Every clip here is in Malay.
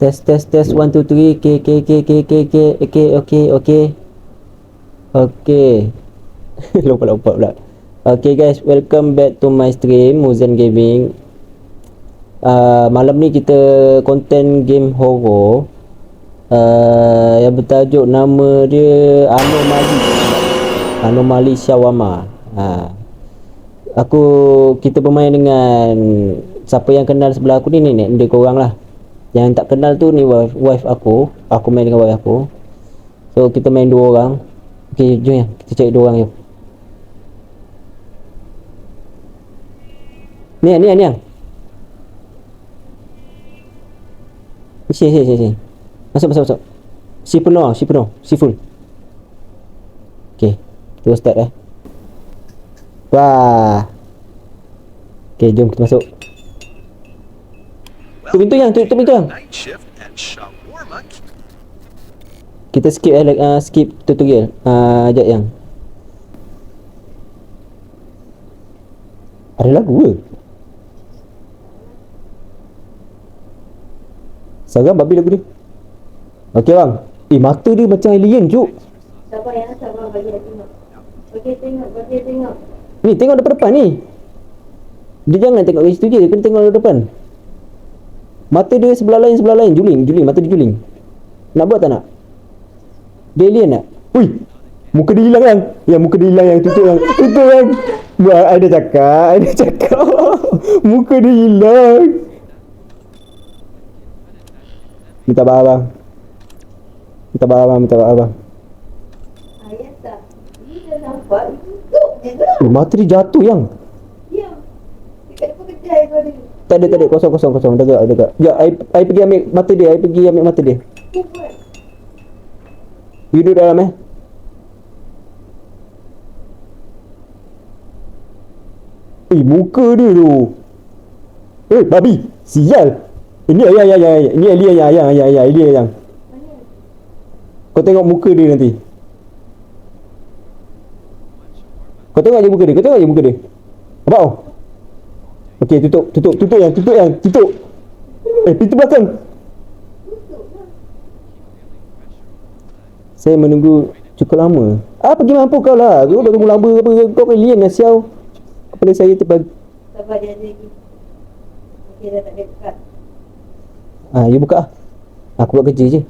Test 1 2 3. Okay. Lupa pula. Okay guys, welcome back to my stream Muzan Gaming. Malam ni kita konten game horror. Yang bertajuk nama dia Anomali Shawarma. Kita bermain dengan siapa yang kenal sebelah aku ni dia korang lah. Yang tak kenal tu ni wife aku main dengan wife aku. So kita main 2 orang. Okay, jom ya, kita cari 2 orang jom. Ni yang. Sini. Masuk. Si penuh. Si full. Okay, kita start Wah. Okay, jom kita masuk. Tutup pintu yang. Kita skip tutorial. Sekejap yang. Ada lagu ke? Seram babi lagu dia. Okey bang. Mata dia macam alien cuk. Sabar bagi tengok. Bagi tengok. Ni tengok depan ni. Dia jangan tengok kat situ je, dia kena tengok depan. Mata dia sebelah lain juling, mata dia juling. Nak buat tak nak? Dia alien tak? Ui, muka dia hilang yang. Ya, muka dia hilang yang. Tutup yang. Buat ada cakap. Muka dia hilang. Minta maaf bang. Ayat tak? Ni dah nampak. Tutup je ke? Mata dia jatuh yang. Ya. Dekat depan kedai kau ada. Tak ada. Kosong. Dekat. Ya, I pergi ambil mata dia. Buat. You duduk dalam muka dia tu. Babi. Sial. Ini ayah. Ini alien yang. Kau tengok muka dia nanti. Kau tengok je muka dia. Apa? Okey, tutup yang. Pintu belakang. Saya menunggu cukup lama. Pergi mampu kau lah. Kau dah tunggu lama apa? Kau alien lah siau. Kepala saya terbang. Sabar dia lagi. Okey, dah tak ada buka. You buka. Aku buat kerja je.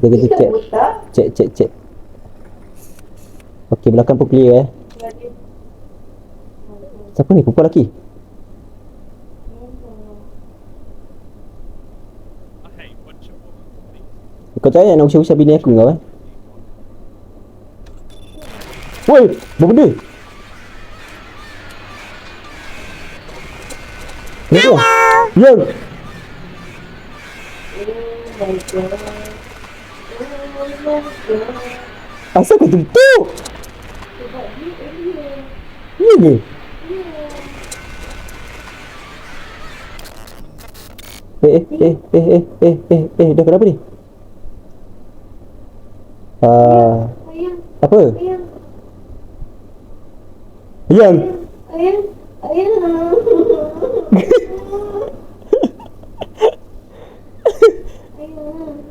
Kita cek. Okey, belakang pun clear Siapa ni? Perempuan lelaki? Kau tanya nak usah bini aku kau Woi, apa benda? Hello. Yang. Asal kau tutup? Ni ke? Dah kenapa ni? Apa? Yang.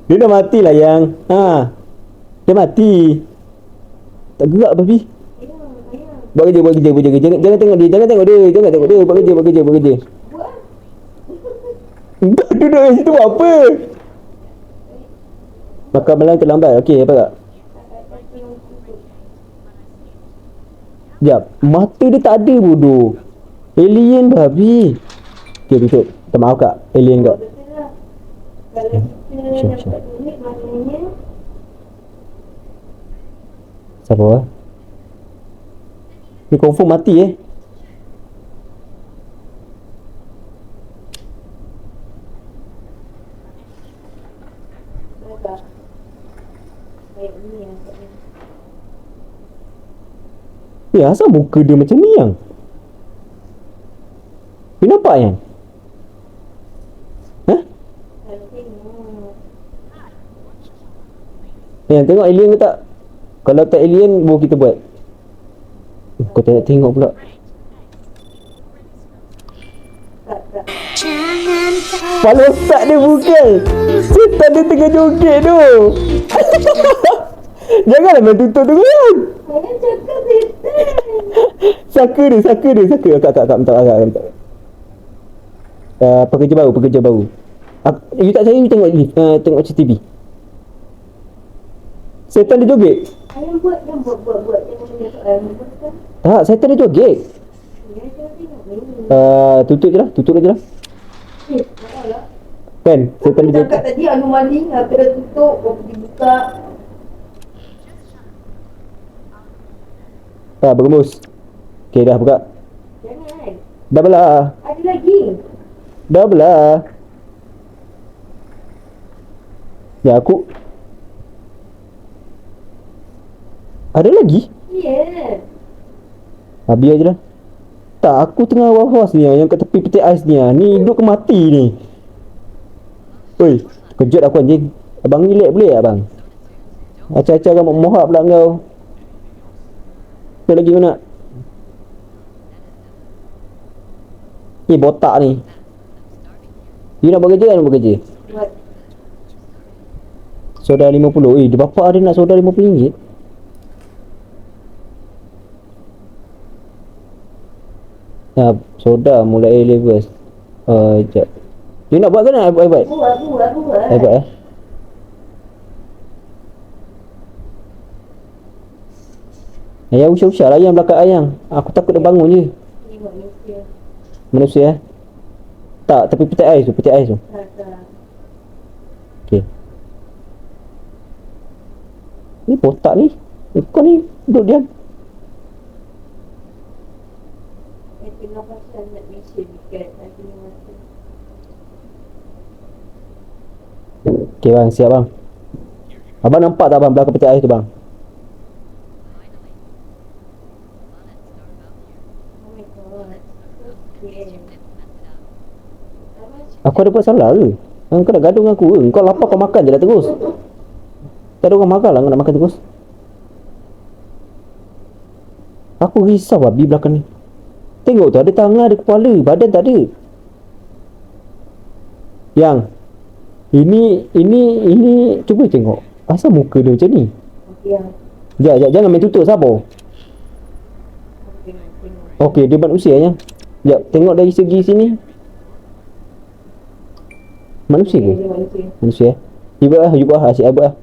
Dia dah mati lah yang. Dia mati. Tak gerak babi. Buat kerja. Jangan tengok dia. Buat kerja. Duduk kat situ buat apa? Makan malam terlambat. Okey, apa tak? Sekejap. Mata dia tak ada bodoh. Alien babi. Okey, tutup. Minta maaf kak. Alien kak. Kalau kita dapat duit, maknanya Siapa Ni confirm mati asal muka dia macam ni yang? You nampak yang? Yang tengok alien ke tak? Kalau tak alien, baru kita buat. Kau tak nak tengok pula. tak Kepala otak dia bukan. Setan dia tengah joget tu. Janganlah main tutup tu kan. Saya cakap setan. Saka dia. Kak, minta. Pekerja baru. You tak saya, you tengok ni, tengok CCTV. Setan dia joget. Ayam buat. Yang buat. Yang punya soalan. Bukan. Tak, setan dia joget. Ya, jangan tengok ni. Tutup je lah. Nak lah. Kan, setan dia Cakap joget. tadi anomali. Aku dah tutup. Aku pergi buka. Bergemus. Okay, dah buka. Jangan. Dah belah. Ada lagi. Dah belah. Ya, aku. Ada lagi? Ya. Biar je lah. Tak, aku tengah was-was ni yang kat tepi peti ais ni. Ni hidup ke mati ni. Oi, kejut aku anjing. Abang ni relax boleh tak abang? Acah-acah kan mohak pula kau. Ada lagi kau nak? Ni botak ni. You nak buat kerja kan? Nak buat kerja? Buat. Soda 50. Dia bapak ada nak soda RM50. Ya, soda mulai levels. Sekejap. You nak buat ke nak buat? Buat. Buat Ayam usah-usah lah ayam belakang ayam. Aku takut dia bangun je. Ini buat manusia. Manusia Tak, tapi peti ais tu. Tak. Okey. Ni botak ni. Kau ni duduk diam. Saya tengah pasal nak mission dekat nanti masa. Okey bang, siap bang. Abang nampak tak bang belakang peti ais tu bang? Oh my god. Okay. Aku ada buat salah ke? Kau nak gaduh dengan aku ke? Kau lapar kau makan je lah terus. Tak ada orang makan lah kau nak makan terus. Aku risau babi belakang ni. Tengok tu ada tangan, ada kepala, badan tak ada. Yang ini cuba tengok. Asal muka dia macam ni? Okay. Jangan main tutup sabar. Tengok. Okey, dia manusianya. Sekejap, tengok dari segi sini. Manusia ke? Dia manusia. Manusia. You buat lah, asyik buat lah.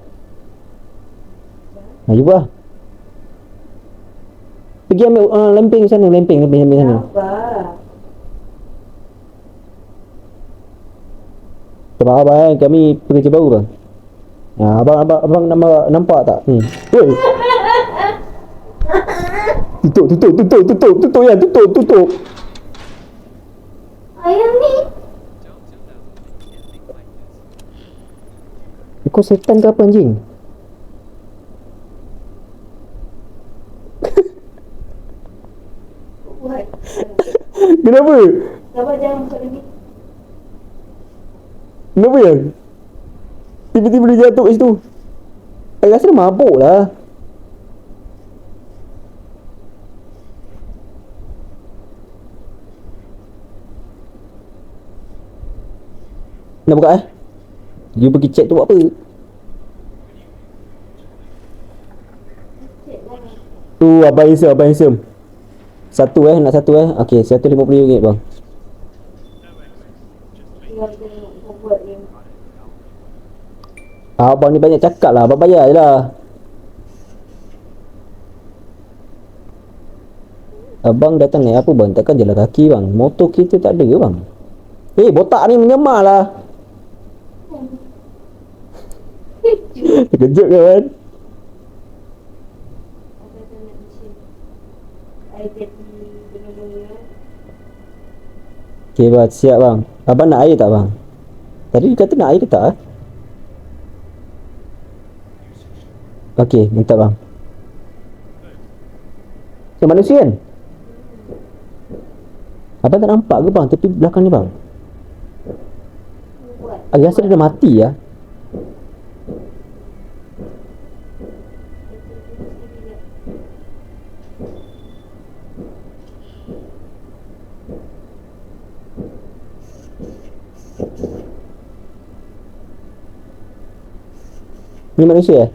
You buat lah. Pergi ambil lemping sana, lemping sana. Apa? Sebab abang kami pekerja baru bang. Abang nampak tak? Woi. Tutup ya, tutup. Ayam ni. Kau setan ke apa anjing? Buat. Kenapa? Sabar jangan buka lagi. Kenapa yang? Tiba-tiba dia jatuh kat situ. Saya rasa dia mabuk lah. Nak buka You pergi check tu buat apa? Tu Abang Insem. Satu nak satu Okey, RM150 bang. Tinggal tengok buat ni. Abang ni banyak cakap lah. Abang bayar je lah. Abang datang naik apa bang? Takkan jalan kaki bang. Motor kita tak ada ke bang? Botak ni menyemar lah. Terkejut ke kan? Apa nak mission? Air jadi benar-benar. Okey bang, siap bang. Abang nak air tak bang? Tadi dia kata nak air ke tak? Okey, minta bang. Manusia kan? Abang tak nampak ke bang tepi belakang ni bang? Buat. Rasa dia dah mati ya. Ni manusia eh?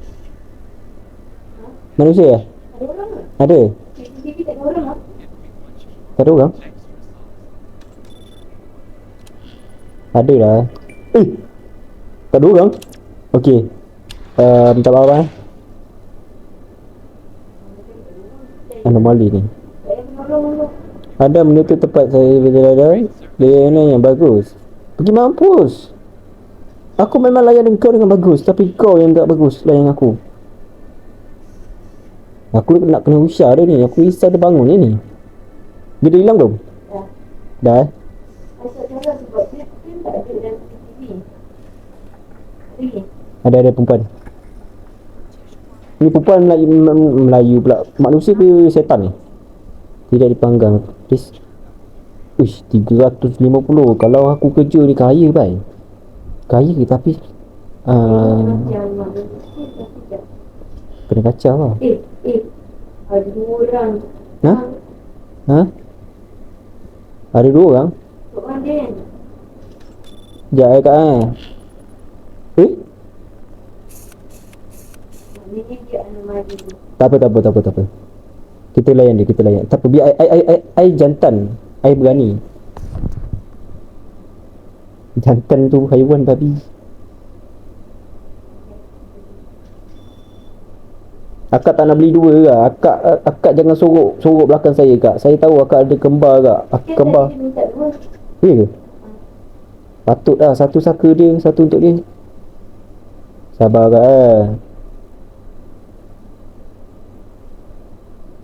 Manusia eh? Ada orang ke? Ada? CCTV tak ada orang lah. Tak ada orang? Ada lah. Eh! Tak ada orang? Okey. Minta maaf eh. Anomali ni. Tak payah menolong. Ada benda tu tempat saya berjalan. Dia ni yang bagus. Pergi mampus. Aku memang layan kau dengan bagus, tapi kau yang tak bagus layan aku. Aku nak kena usah dia ni. Aku risau dia bangun ni. Dia dah hilang belum? Dah. Dah eh? Asal cara sebab dia tak ada dalam CCTV. Ada lagi? Ada perempuan. Ni perempuan Melayu pula. Manusia ke setan ni? Tidak dipanggang. Please. Uish, 350. Kalau aku kerja ni kaya bai. Kaya tapi Macam mana? Tak. kena kacau lah. Ada 2 orang. Ha? Ha? Ada 2 orang? Seorang dia kan? Sekejap kat Eh? Maknanya dia anomali tu. Tak apa. Kita layan dia, kita layan. Tak apa, biar I jantan. I berani. Jantan tu haiwan babi. Akak tak nak beli 2 ke? Akak jangan sorok belakang saya kak. Saya tahu akak ada kembar kak. Kembar. Dia minta 2. Ya ke? Patut dah. Satu saka dia, satu untuk dia. Sabar kak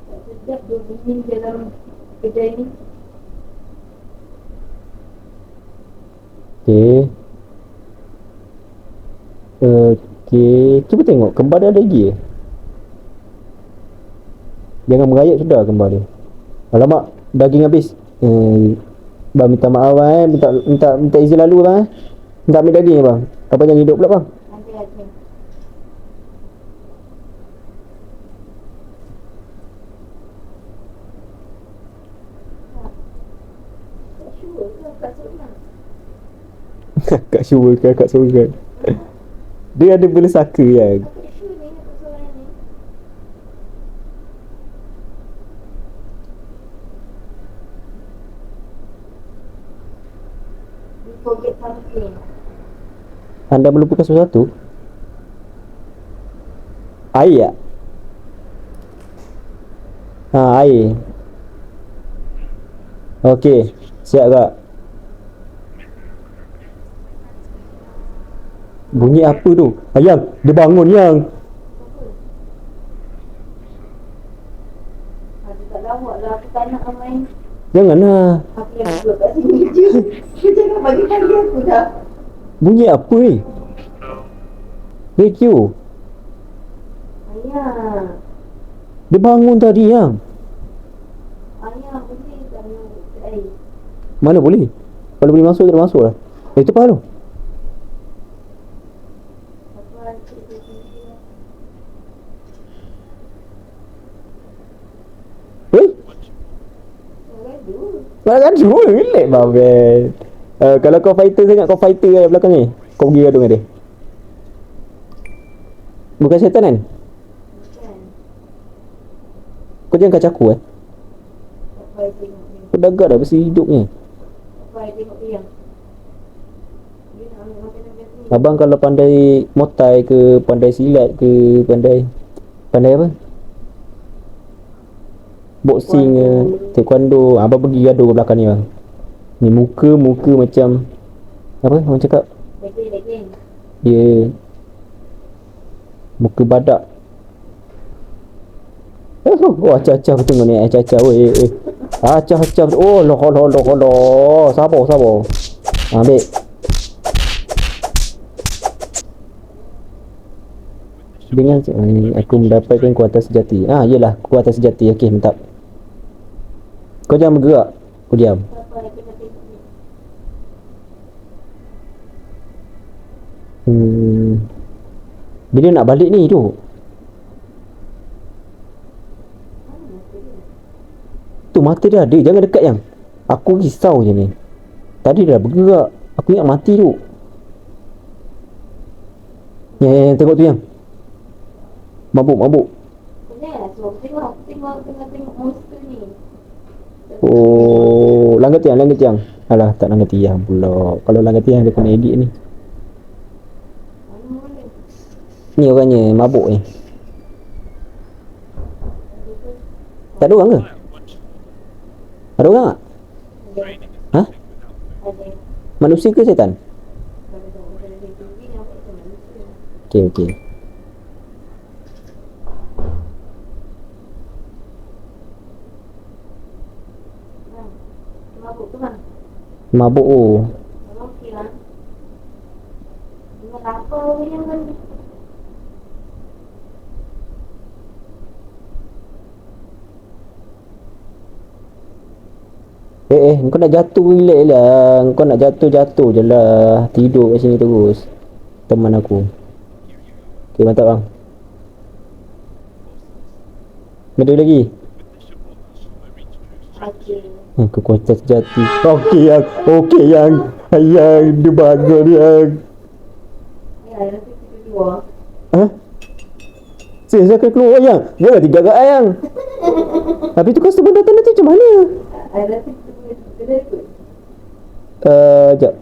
Tak sedap 2 bini dalam kedai ni. Okey. Cuba tengok kembar dia ada lagi. Jangan merayap sudah kembar dia. Alamak, daging habis. Bang minta maaf minta izin lalu bang. Minta ambil daging bang. Apa jangan hidup pula bang? Ada. Tak sure ke Kak Sulman? Kak sure ke Kak sorang? Dia ada bela saka kan. Aku sure ni persoalan ni. You forget something. Anda melupakan sesuatu? Air tak? Air. Okey, siap kak. Bunyi apa tu? Ayang, dia bangun yang. Aku tak lawak lah. Aku tak nak main. Janganlah. Aku yang duduk kat sini je. Dia jangan bagi tadi aku dah. Bunyi apa ni? Radio. Ayah. Dia bangun tadi yang. Ayah boleh tak nak air? Mana boleh? Kalau boleh masuk, tak masuk lah. Itu apa tu? Apa asyik dia sendiri lah. Gaduh. Mana kan semua relax babel. Kalau kau fighter sangat, kau fighter kat belakang ni. Kau pergi gaduh dengan dia. Bukan syaitan kan? Bukan. Kau jangan kacau aku Tak payah tengok dia. Kau dah dah bersih hidupnya. Tak payah tengok dia. Dia nak ambil makanan kat sini. Abang kalau pandai motai ke, pandai silat ke, pandai apa? Boxing ke, taekwondo. Abang pergi gaduh kat belakang ni bang. Ni muka macam apa orang cakap? Daging. Dia muka badak. Oh, acah-acah aku tengok ni. Acah-acah weh. Acah-acah. Oh, loh. Sabar. Ambil. Dengan aku mendapatkan kuatan sejati. Yelah, kuatan sejati. Okey, mantap. Kau jangan bergerak. Kau diam. Tak payah kena tengok dia. Bila nak balik ni tu? Mana mata dia? Tu mata dia ada. Jangan dekat yang. Aku risau je ni. Tadi dia dah bergerak. Aku ingat mati tu. Yang tengok tu yang. Mabuk. Janganlah suruh tengok tengok monster ni. Oh, langgar tiang. Alah, tak langgar tiang pula. Kalau langgar tiang dia kena edit ni. Mana? Ni orangnya mabuk ni. Tak ada orang ke? Ada orang tak? Ha? Ada. Manusia ke setan? Okey. Mabuk tu bang. Mabuk oh. Okey lah. Dengan lapar punya kan. Kau nak jatuh relax lah. Kau nak jatuh je lah. Tidur kat sini terus. Teman aku. Okey, mantap bang. Ada lagi? Okey. Kekuatan sejati. Okey yang dia bagus yang. Ya, nanti kita keluar. Ha? Saya akan keluar yang. Jangan tinggal kat ayang. Habis tu customer datang nanti macam mana? Ada nanti kita boleh kedai kot. Sekejap.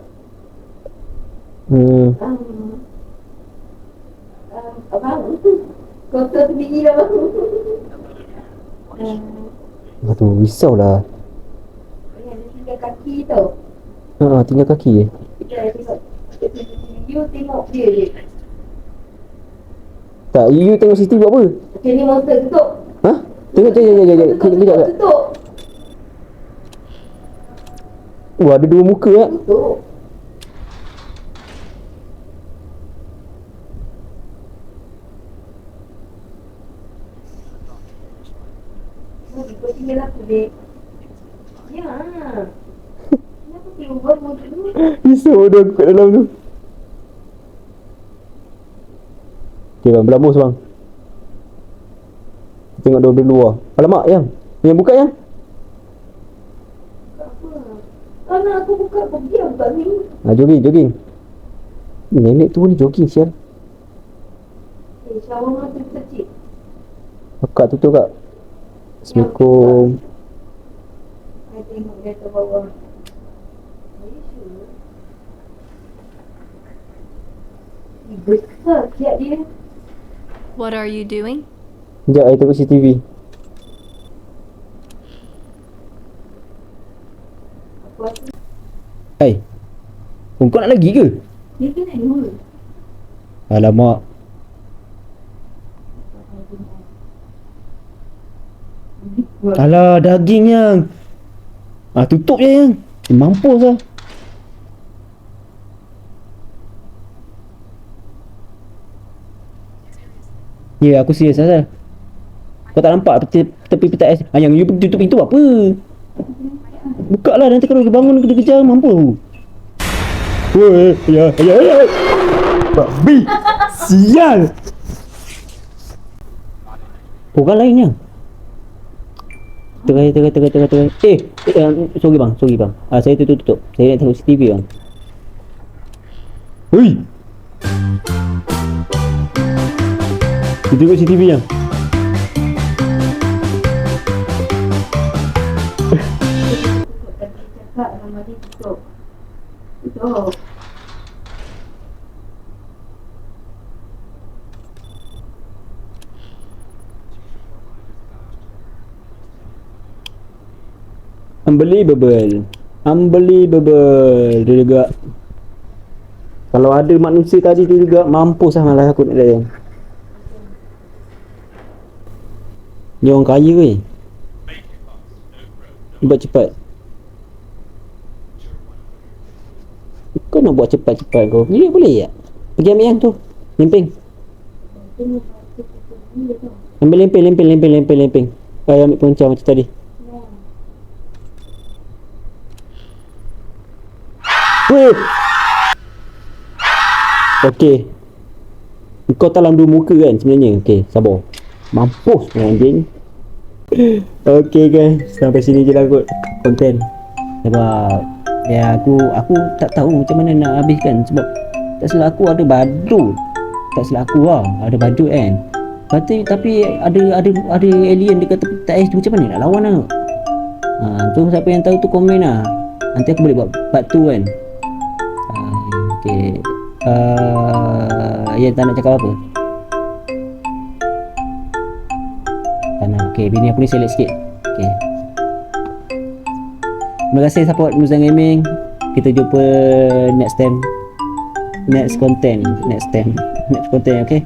Abang. Kotor sendiri lah bang. Aduh, risau lah. Dia tinggal kaki tau. Tinggal kaki je. Kita tengok you tengok dia je. Tak, you tengok CCTV buat apa? Okay, ni monster tutup. Ha? Tengok, kejap. Tutup. Wah, ada dua muka lah. Tutup. Kau tinggal aku, dek. Ya. Kenapa keluar motor tu? Risau dah aku kat dalam tu. Okay bang, berlambus bang. Tengok dia luar. Alamak yang. Yang buka yang. Apa? Anak aku buka, kau diam kat ni. Jogging. Nenek tu ni jogging sial. Shower mata kecil. Akak tutup kak. Assalamualaikum. Saya tengok dia ke bawah. Are you sure? Besar siap dia. What are you doing? Sekejap, saya tengok CCTV. Aku rasa Hai. Kau nak lagi ke? dia kena dua. Alamak. Alah, daging yang. Tutup je yang. Mampus lah. Ya, aku serius asal. Kau tak nampak tepi petak ais? Yang you pergi tutup pintu apa? Buka lah, nanti kalau dia bangun kena kejar, mampus. Weh, ya. Babi. Sial. Orang lain yang. Tengah. Sorry bang. Saya tutup. Saya nak tengok CCTV bang. Hui. Kita tengok CCTV yang. Cakap nama dia tutup. Tutup. Unbelievable. Dia juga. Kalau ada manusia tadi tu juga mampus lah malah aku nak dia. Dia orang kaya weh. Buat cepat. Kau nak buat cepat-cepat kau. Ni boleh tak? Pergi ambil yang tu. Lempeng. Ambil lempeng. Ambil poncang macam tadi. Weh. Okey. Kau talam dua muka kan sebenarnya. Okey, sabar. Mampus anjing. Okey guys, sampai sini je lah kot konten. Sebab ya aku tak tahu macam mana nak habiskan. Sebab tak silap aku ada badut. Tak silap aku lah, ada badut kan. Tapi ada alien dekat tepi tak ais tu, macam mana nak lawan lah. Tu siapa yang tahu tu komen lah. Nanti aku boleh buat part 2 kan. Okay. Ya, tak nak cakap apa. Tak nak. Okay, bini aku ni select sikit. Okay. Terima kasih support Muzan Gaming. Kita jumpa next time. Next content, okay.